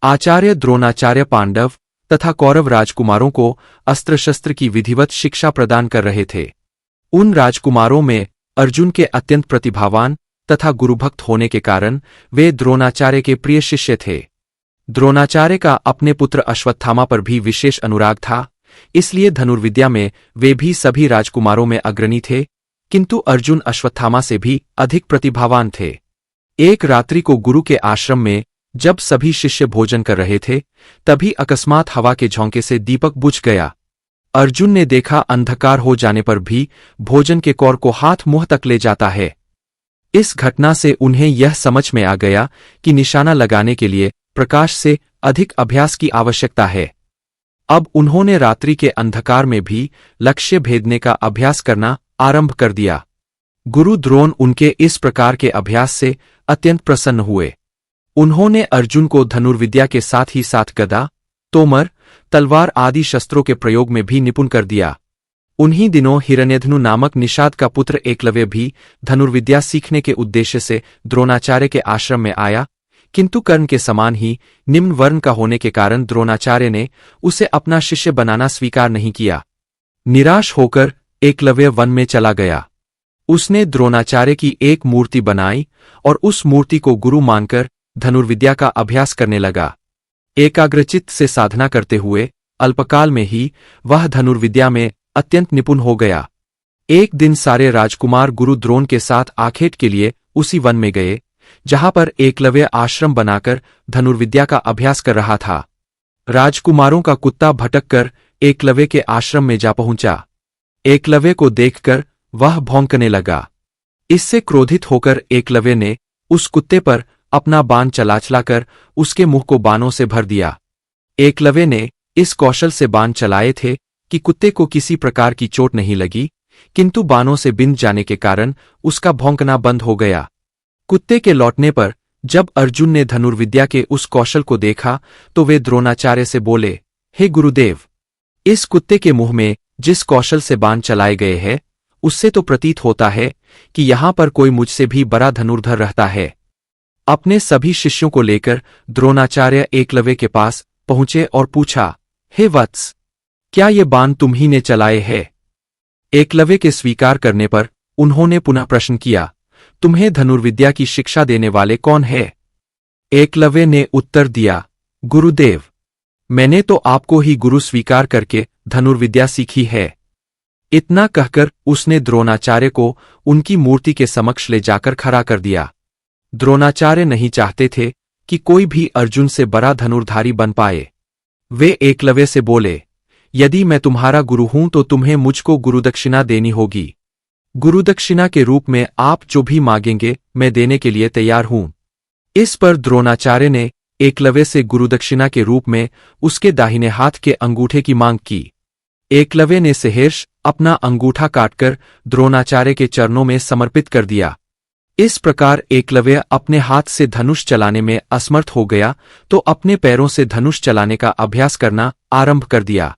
आचार्य द्रोणाचार्य पांडव तथा कौरव राजकुमारों को अस्त्र शस्त्र की विधिवत शिक्षा प्रदान कर रहे थे। उन राजकुमारों में अर्जुन के अत्यंत प्रतिभावान तथा गुरुभक्त होने के कारण वे द्रोणाचार्य के प्रिय शिष्य थे। द्रोणाचार्य का अपने पुत्र अश्वत्थामा पर भी विशेष अनुराग था, इसलिए धनुर्विद्या में वे भी सभी राजकुमारों में अग्रणी थे, किंतु अर्जुन अश्वत्थामा से भी अधिक प्रतिभावान थे। एक रात्रि को गुरु के आश्रम में जब सभी शिष्य भोजन कर रहे थे, तभी अकस्मात हवा के झोंके से दीपक बुझ गया। अर्जुन ने देखा अंधकार हो जाने पर भी भोजन के कौर को हाथ मुंह तक ले जाता है। इस घटना से उन्हें यह समझ में आ गया कि निशाना लगाने के लिए प्रकाश से अधिक अभ्यास की आवश्यकता है। अब उन्होंने रात्रि के अंधकार में भी लक्ष्य भेदने का अभ्यास करना आरंभ कर दिया। गुरु द्रोण उनके इस प्रकार के अभ्यास से अत्यंत प्रसन्न हुए। उन्होंने अर्जुन को धनुर्विद्या के साथ ही साथ गदा, तोमर, तलवार आदि शस्त्रों के प्रयोग में भी निपुण कर दिया। उन्हीं दिनों हिरण्यधनु नामक निषाद का पुत्र एकलव्य भी धनुर्विद्या सीखने के उद्देश्य से द्रोणाचार्य के आश्रम में आया, किंतु कर्ण के समान ही निम्न वर्ण का होने के कारण द्रोणाचार्य ने उसे अपना शिष्य बनाना स्वीकार नहीं किया। निराश होकर एकलव्य वन में चला गया। उसने द्रोणाचार्य की एक मूर्ति बनाई और उस मूर्ति को गुरु मानकर धनुर्विद्या का अभ्यास करने लगा। एकाग्रचित्त से साधना करते हुए अल्पकाल में ही वह धनुर्विद्या में अत्यंत निपुण हो गया। एक दिन सारे राजकुमार गुरु द्रोण के साथ आखेट के लिए उसी वन में गए, जहां पर एकलव्य आश्रम बनाकर धनुर्विद्या का अभ्यास कर रहा था। राजकुमारों का कुत्ता भटककर एकलव्य के आश्रम में जा पहुंचा। एकलव्य को देखकर वह भौंकने लगा। इससे क्रोधित होकर एकलव्य ने उस कुत्ते पर अपना बाण चलाकर उसके मुंह को बाणों से भर दिया। एकलव्य ने इस कौशल से बाण चलाए थे कि कुत्ते को किसी प्रकार की चोट नहीं लगी, किंतु बाणों से बिंध जाने के कारण उसका भौंकना बंद हो गया। कुत्ते के लौटने पर जब अर्जुन ने धनुर्विद्या के उस कौशल को देखा तो वे द्रोणाचार्य से बोले, हे गुरुदेव, इस कुत्ते के मुंह में जिस कौशल से बाण चलाए गए हैं, उससे तो प्रतीत होता है कि यहां पर कोई मुझसे भी बड़ा धनुर्धर रहता है। अपने सभी शिष्यों को लेकर द्रोणाचार्य एकलव्य के पास पहुंचे और पूछा, हे वत्स, क्या ये बाण तुम ही ने चलाए हैं? एकलव्य के स्वीकार करने पर उन्होंने पुनः प्रश्न किया, तुम्हें धनुर्विद्या की शिक्षा देने वाले कौन है? एकलव्य ने उत्तर दिया, गुरुदेव, मैंने तो आपको ही गुरु स्वीकार करके धनुर्विद्या सीखी है। इतना कहकर उसने द्रोणाचार्य को उनकी मूर्ति के समक्ष ले जाकर खड़ा कर दिया। द्रोणाचार्य नहीं चाहते थे कि कोई भी अर्जुन से बड़ा धनुर्धारी बन पाए। वे एकलव्य से बोले, यदि मैं तुम्हारा गुरु हूं तो तुम्हें मुझको गुरुदक्षिणा देनी होगी। गुरुदक्षिणा के रूप में आप जो भी मांगेंगे मैं देने के लिए तैयार हूं। इस पर द्रोणाचार्य ने एकलव्य से गुरुदक्षिणा के रूप में उसके दाहिने हाथ के अंगूठे की मांग की। एकलव्य ने सहर्ष अपना अंगूठा काटकर द्रोणाचार्य के चरणों में समर्पित कर दिया। इस प्रकार एकलव्य अपने हाथ से धनुष चलाने में असमर्थ हो गया तो अपने पैरों से धनुष चलाने का अभ्यास करना आरंभ कर दिया।